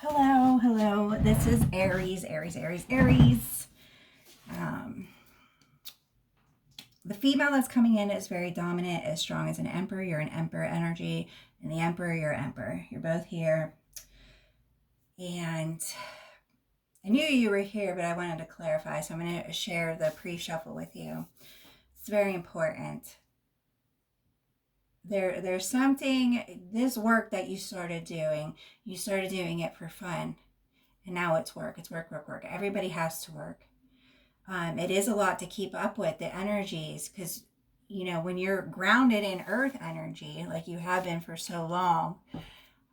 Hello, hello. This is Aries, Aries. Um, the female that's coming in is very dominant, as strong as an emperor. You're an emperor energy, and the emperor, you're emperor. You're both here. And I knew you were here, but I wanted to clarify, so I'm going to share the pre-shuffle with you. It's very important. There's something, this work that you started doing it for fun. And now it's work. It's work, work, work. Everybody has to work. It is a lot to keep up with the energies because, when you're grounded in earth energy, like you have been for so long,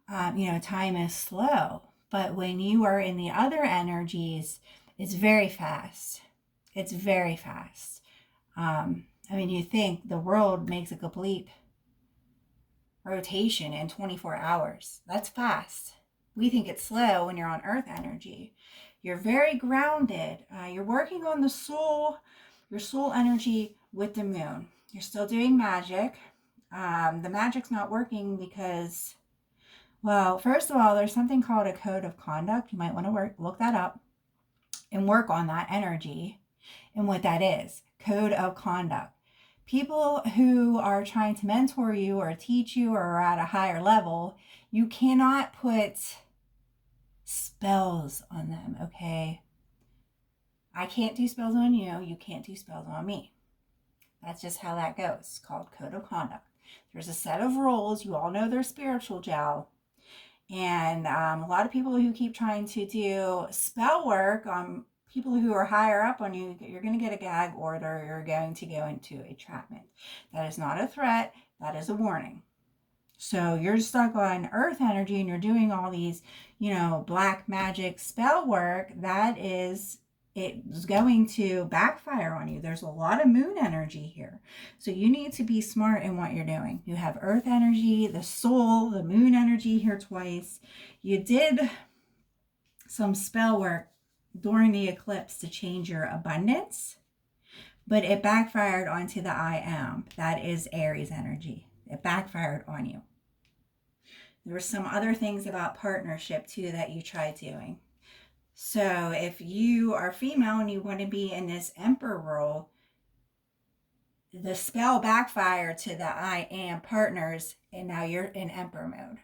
time is slow. But when you are in the other energies, it's very fast. It's very fast. You think the world makes a complete rotation in 24 hours. That's fast. We think it's slow when you're on earth energy. You're very grounded. You're working on your soul energy with the moon. You're still doing magic. The magic's not working because, well, first of all, there's something called a code of conduct. You might want to look that up and work on that energy and what that is. Code of conduct. People who are trying to mentor you or teach you or are at a higher level, you cannot put spells on them, okay? I can't do spells on you. You can't do spells on me. That's just how that goes. It's called code of conduct. There's a set of rules. You all know they're spiritual gel. And a lot of people who keep trying to do spell work on people who are higher up on you, you're going to get a gag order. You're going to go into entrapment. That is not a threat. That is a warning. So you're stuck on earth energy and you're doing all these, black magic spell work. It's going to backfire on you. There's a lot of moon energy here. So you need to be smart in what you're doing. You have earth energy, the soul, the moon energy here twice. You did some spell work during the eclipse to change your abundance, but it backfired onto the I am. That is Aries energy. It backfired on you. There were some other things about partnership too that you tried doing. So if you are female and you want to be in this emperor role, the spell backfired to the I am partners, and now you're in emperor mode.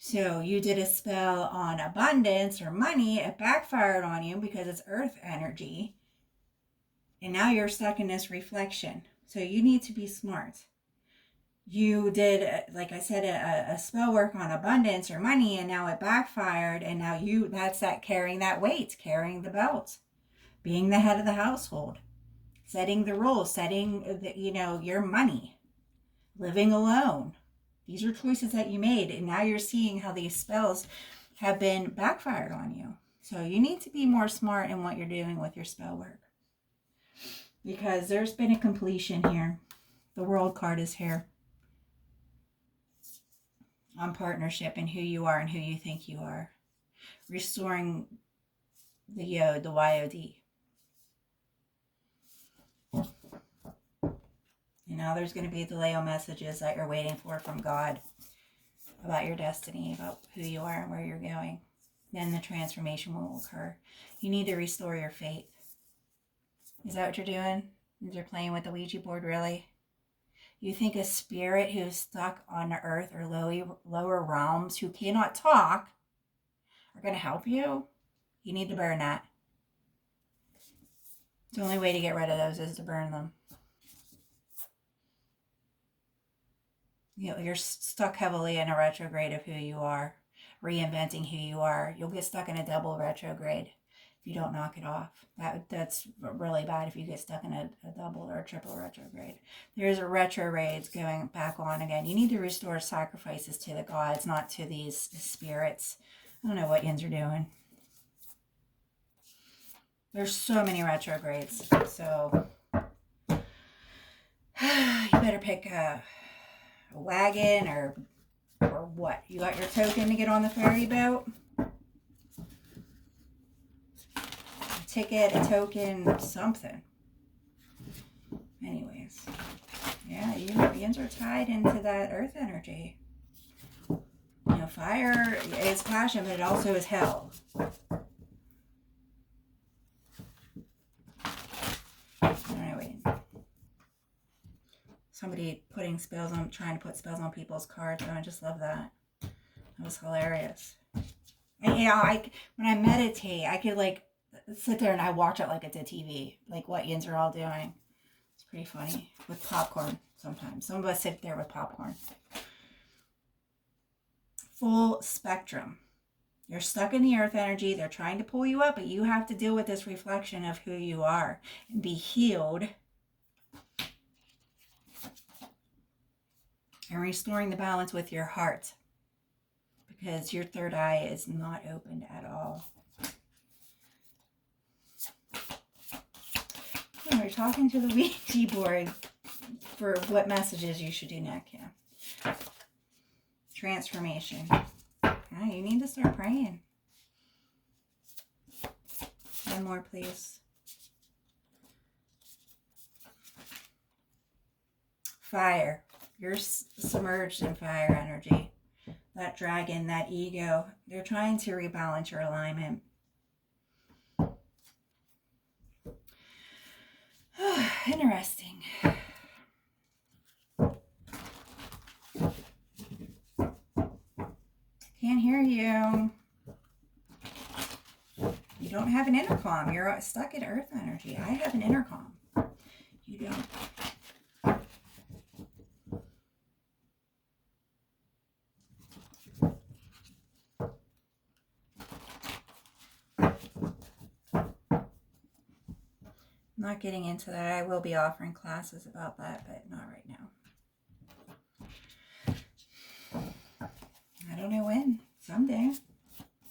So you did a spell on abundance or money, it backfired on you because it's earth energy. And now you're stuck in this reflection. So you need to be smart. You did, like I said, a spell work on abundance or money, and now it backfired. And now that's that carrying that weight, carrying the belt, being the head of the household, setting the rules, setting your money, living alone. These are choices that you made, and now you're seeing how these spells have been backfired on you. So you need to be more smart in what you're doing with your spell work, because there's been a completion here. The World card is here on partnership and who you are and who you think you are. Restoring the YOD. And now there's going to be delay messages that you're waiting for from God about your destiny, about who you are and where you're going. Then the transformation will occur. You need to restore your faith. Is that what you're doing? You're playing with the Ouija board, really? You think a spirit who's stuck on the earth or lower realms who cannot talk are going to help you? You need to burn that. The only way to get rid of those is to burn them. You're stuck heavily in a retrograde of who you are, reinventing who you are. You'll get stuck in a double retrograde if you don't knock it off. That's really bad if you get stuck in a double or a triple retrograde. There's a retrograde going back on again. You need to restore sacrifices to the gods, not to these spirits. I don't know what yins are doing. There's so many retrogrades, so you better pick a wagon or what? You got your token to get on the ferry boat? A ticket, a token, something. Anyways, yeah, you yins are tied into that earth energy. You know, fire is passion, but it also is hell. I don't know, wait. Somebody putting spells on, trying to put spells on people's cards. Oh, I just love that. That was hilarious. And, you know, when I meditate, I could like sit there and I watch it like it's a TV, like what yins are all doing. It's pretty funny with popcorn sometimes. Some of us sit there with popcorn. Full spectrum. You're stuck in the earth energy. They're trying to pull you up, but you have to deal with this reflection of who you are and be healed and restoring the balance with your heart, because your third eye is not opened at all. We're talking to the Ouija board for what messages you should do next. Yeah. Transformation. Yeah, you need to start praying. One more, please. Fire. You're submerged in fire energy. That dragon, that ego, they're trying to rebalance your alignment. Interesting. Can't hear you. You don't have an intercom. You're stuck in earth energy. I have an intercom. You don't. I'm not getting into that. I will be offering classes about that, but not right now. I don't know when. Someday.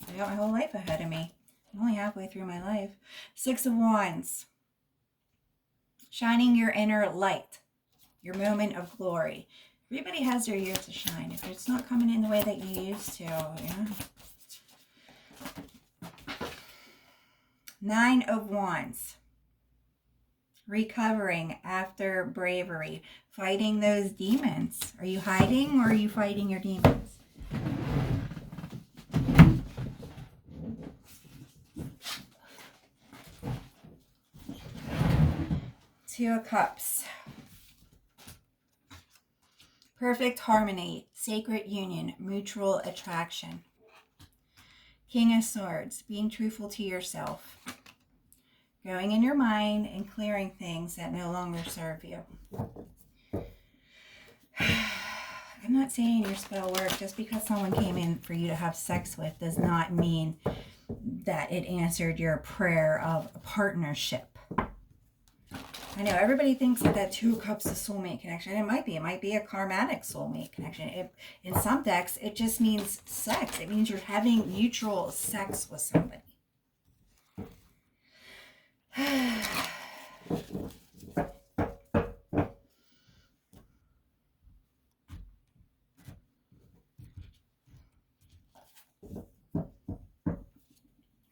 I got my whole life ahead of me. I'm only halfway through my life. 6 of Wands. Shining your inner light. Your moment of glory. Everybody has their year to shine. If it's not coming in the way that you used to, yeah. 9 of Wands. Recovering after bravery. Fighting those demons. Are you hiding or are you fighting your demons? Two of Cups. Perfect harmony, sacred union, mutual attraction. King of Swords, being truthful to yourself. Going in your mind and clearing things that no longer serve you. I'm not saying your spell worked. Just because someone came in for you to have sex with does not mean that it answered your prayer of a partnership. I know everybody thinks that 2 of Cups is soulmate connection. It might be a karmatic soulmate connection. In some decks, it just means sex. It means you're having mutual sex with somebody.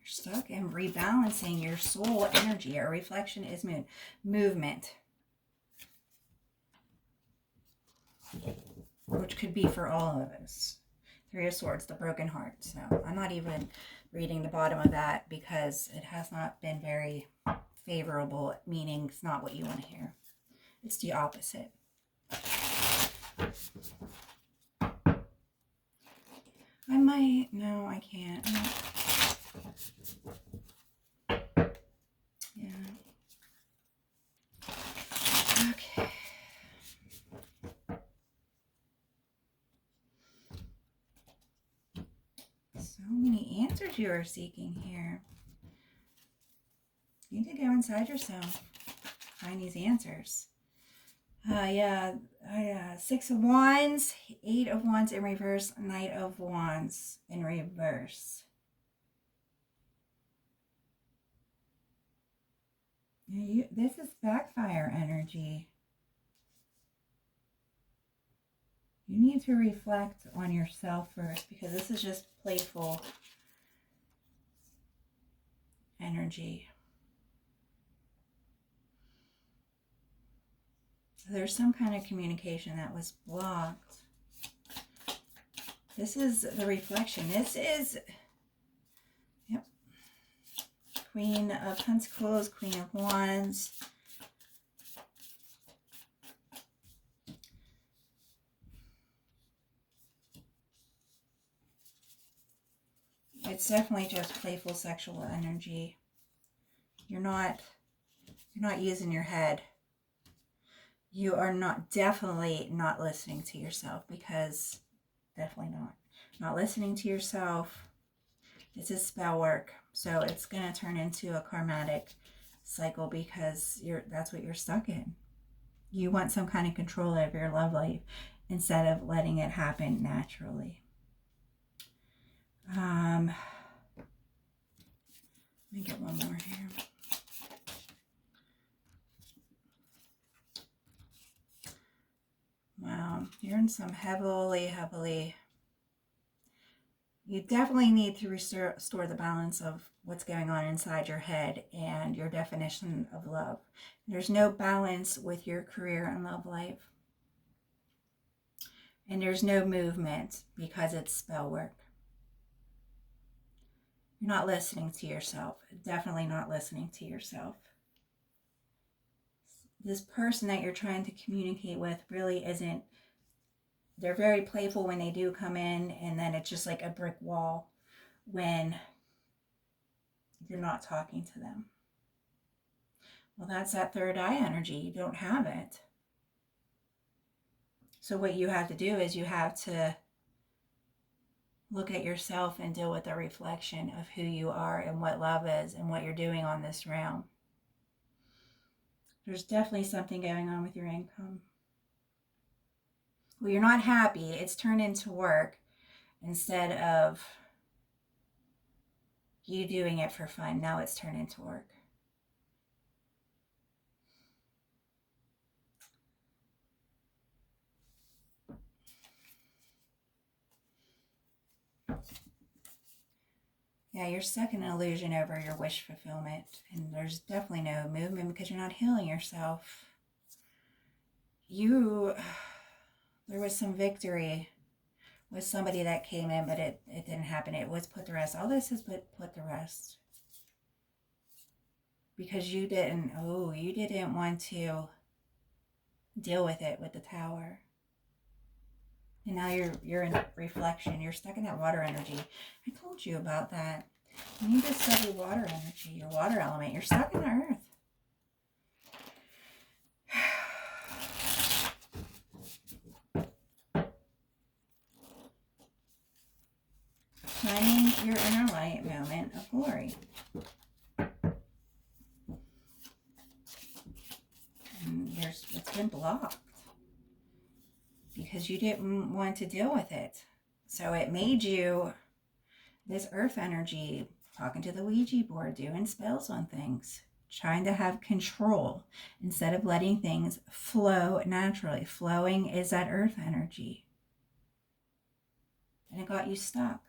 Stuck and rebalancing your soul energy. A reflection is movement, which could be for all of us. 3 of Swords, the broken heart. So I'm not even reading the bottom of that because it has not been very favorable, meaning it's not what you want to hear. It's the opposite. I might, no, I can't. Yeah. Okay. So many answers you are seeking here. You need to go inside yourself. Find these answers. 6 of Wands, 8 of Wands in reverse, Knight of Wands in reverse. This is backfire energy. You need to reflect on yourself first because this is just playful energy. So there's some kind of communication that was blocked. This is the reflection. This is, yep, Queen of Pentacles, Queen of Wands. It's definitely just playful sexual energy. You're not using your head. You are definitely not listening to yourself, because definitely not listening to yourself. This is spell work, so it's going to turn into a karmatic cycle, because that's what you're stuck in. You want some kind of control over your love life instead of letting it happen naturally. Let me get one more here. Wow, you're in some heavily. You definitely need to restore the balance of what's going on inside your head and your definition of love. There's no balance with your career and love life. And there's no movement because it's spell work. You're not listening to yourself. Definitely not listening to yourself. This person that you're trying to communicate with really isn't. They're very playful when they do come in, and then it's just like a brick wall when you're not talking to them. Well, that's that third eye energy. You don't have it. So what you have to do is you have to look at yourself and deal with the reflection of who you are and what love is and what you're doing on this realm. There's definitely something going on with your income. Well, you're not happy. It's turned into work instead of you doing it for fun. Now it's turned into work. Yeah, you're stuck in an illusion over your wish fulfillment, and there's definitely no movement because you're not healing yourself. There was some victory with somebody that came in, but it didn't happen. It was put to rest. All this is put to rest. Because you didn't want to deal with it with the Tower. And now you're in reflection. You're stuck in that water energy. I told you about that. You need to study water energy, your water element. You're stuck in the earth. Finding your inner light moment of glory. And it's been blocked because you didn't want to deal with it. So it made you this earth energy, talking to the Ouija board, doing spells on things, trying to have control instead of letting things flow naturally. Flowing is that earth energy. And it got you stuck.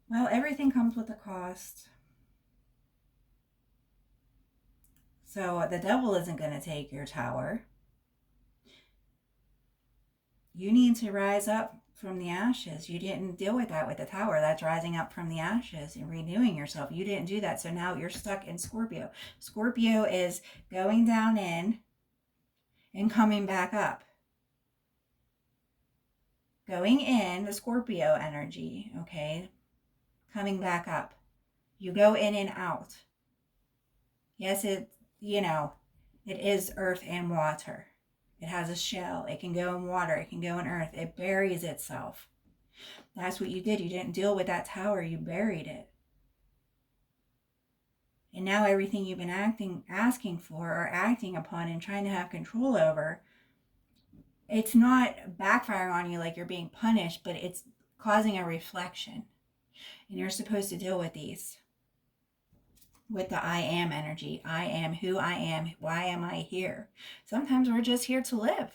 Well, everything comes with a cost. So the devil isn't going to take your tower. You need to rise up from the ashes. You didn't deal with that with the Tower. That's rising up from the ashes and renewing yourself. You didn't do that. So now you're stuck in Scorpio. Scorpio is going down in and coming back up. Going in, the Scorpio energy, okay, coming back up. You go in and out. Yes, it is earth and water. It has a shell. It can go in water. It can go in earth. It buries itself. That's what you did. You didn't deal with that tower. You buried it. And now everything you've been asking for or acting upon and trying to have control over, it's not backfiring on you like you're being punished, but it's causing a reflection. And you're supposed to deal with these. With the I am energy. I am who I am. Why am I here? Sometimes we're just here to live.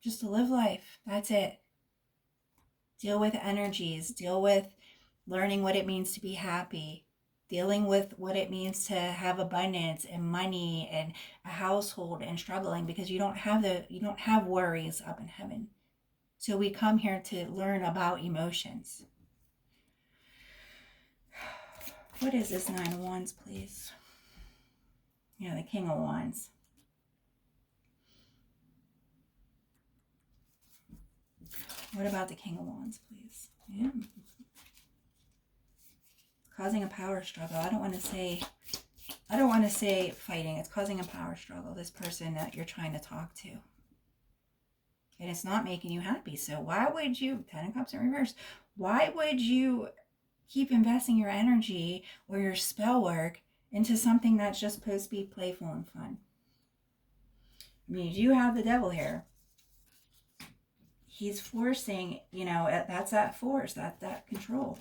Just to live life. That's it. Deal with energies. Deal with learning what it means to be happy. dealing with what it means to have abundance and money and a household and struggling because you don't have worries up in heaven. So we come here to learn about emotions. What is this 9 of Wands, please? Yeah, the King of Wands. What about the King of Wands, please? Yeah. Causing a power struggle. I don't want to say fighting. It's causing a power struggle, this person that you're trying to talk to. And it's not making you happy. So why would you, 10 of Cups in reverse, why would you keep investing your energy or your spell work into something that's just supposed to be playful and fun? I mean, you have the devil here. He's forcing, that's that force, that control.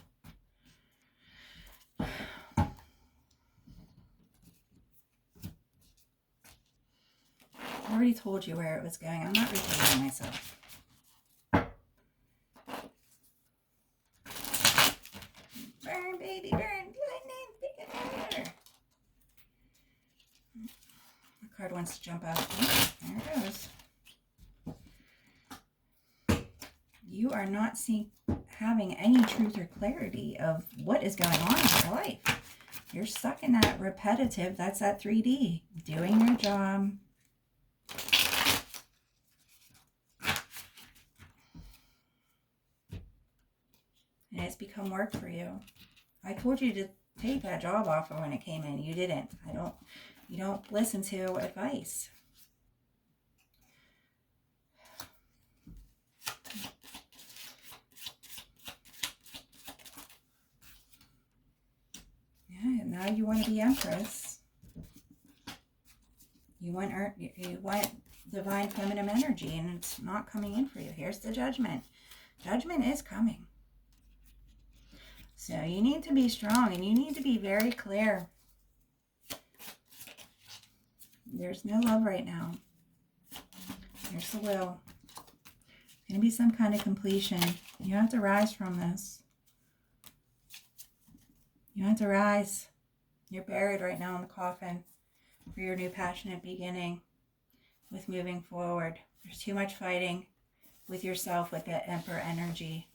I already told you where it was going. I'm not repeating myself. Burn, baby, burn. Lightning, pick it fire. The card wants to jump out. Oh, there it goes. You are not having any truth or clarity of what is going on in your life. You're stuck in that repetitive, that's that 3D, doing your job. And it's become work for you. I told you to take that job offer when it came in. You didn't. You don't listen to advice. Yeah, now you want to be Empress. You want divine feminine energy, and it's not coming in for you. Here's the Judgment. Judgment is coming. So you need to be strong, and you need to be very clear. There's no love right now. There's the will. There's going to be some kind of completion. You have to rise from this. You have to rise. You're buried right now in the coffin for your new passionate beginning with moving forward. There's too much fighting with yourself with that Emperor energy.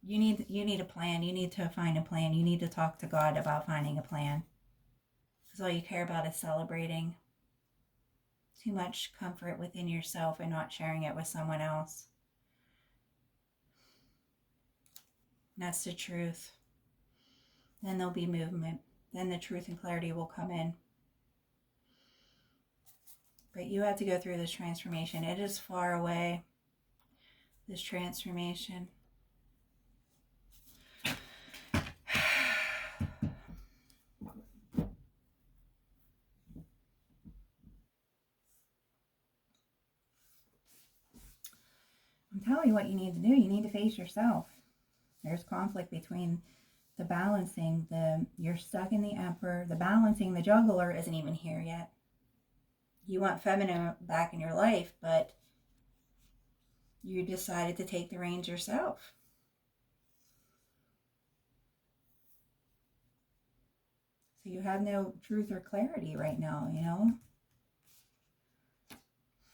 You need a plan. You need to find a plan. You need to talk to God about finding a plan. Because all you care about is celebrating. Too much comfort within yourself and not sharing it with someone else. That's the truth. Then there'll be movement. Then the truth and clarity will come in. But you have to go through this transformation. It is far away, this transformation. I'm telling you what you need to do. You need to face yourself. There's conflict between the balancing, you're stuck in the Emperor, the balancing, the juggler isn't even here yet. You want feminine back in your life, but you decided to take the reins yourself. So you have no truth or clarity right now,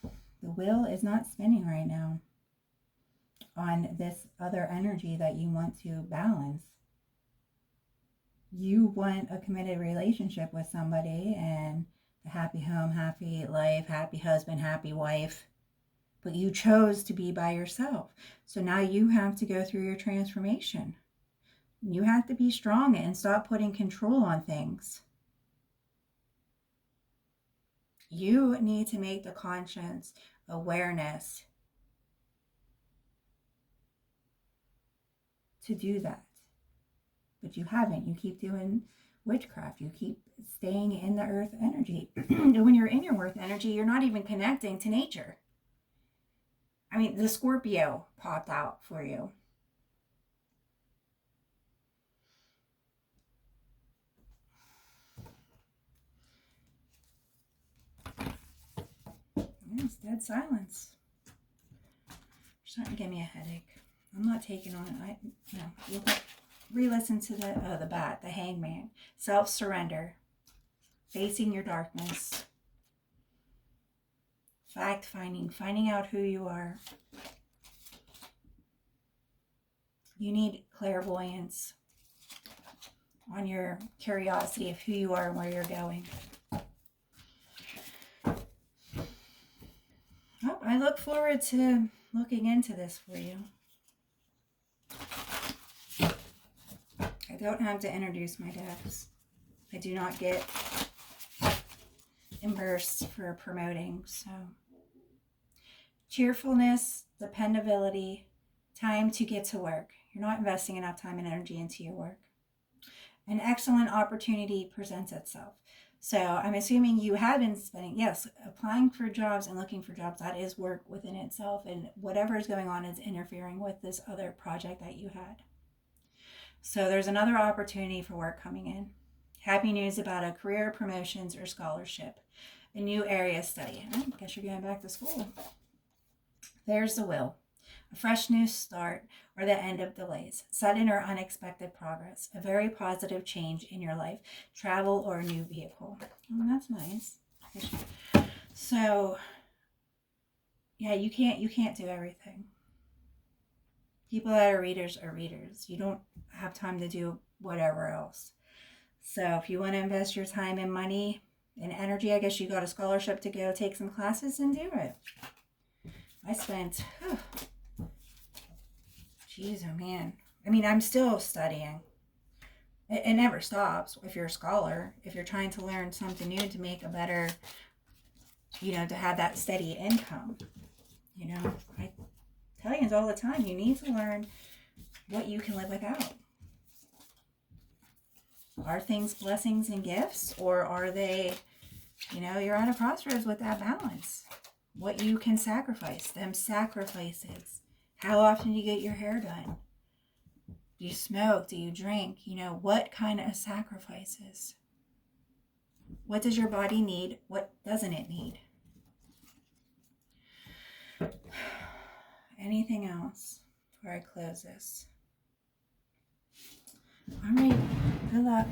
The wheel is not spinning right now on this other energy that you want to balance. You want a committed relationship with somebody and a happy home, happy life, happy husband, happy wife, but you chose to be by yourself. So now you have to go through your transformation. You have to be strong and stop putting control on things. You need to make the conscious awareness to do that. But you haven't. You keep doing witchcraft. You keep staying in the earth energy. When you're in your earth energy, you're not even connecting to nature. I mean, the Scorpio popped out for you. It's dead silence. You're starting to give me a headache. I'm not taking on it. No. re-listen to the Hangman. Self-surrender. Facing your darkness. Fact-finding. Finding out who you are. You need clairvoyance on your curiosity of who you are and where you're going. Oh, I look forward to looking into this for you. I don't have to introduce my decks. I do not get reimbursed for promoting, so. Cheerfulness, dependability, time to get to work. You're not investing enough time and energy into your work. An excellent opportunity presents itself. So I'm assuming you have been spending, yes, applying for jobs and looking for jobs. That is work within itself. And whatever is going on is interfering with this other project that you had. So there's another opportunity for work coming in. Happy news about a career, promotions, or scholarship. A new area of study. I guess you're going back to school. There's the will. A fresh new start or the end of delays. Sudden or unexpected progress. A very positive change in your life. Travel or a new vehicle. Oh, that's nice. So, yeah, you can't do everything. People that are readers are readers. You don't have time to do whatever else. So if you want to invest your time and money and energy, I guess you got a scholarship to go take some classes and do it. I spent, geez, oh man. I mean, I'm still studying. It never stops if you're a scholar. If you're trying to learn something new to make a better, to have that steady income. I tell you all the time, you need to learn what you can live without. Are things blessings and gifts, or are they, you're at a crossroads with that balance? What you can sacrifice, them sacrifices. How often do you get your hair done? Do you smoke? Do you drink? What kind of sacrifices? What does your body need? What doesn't it need? Anything else before I close this? All right, good luck.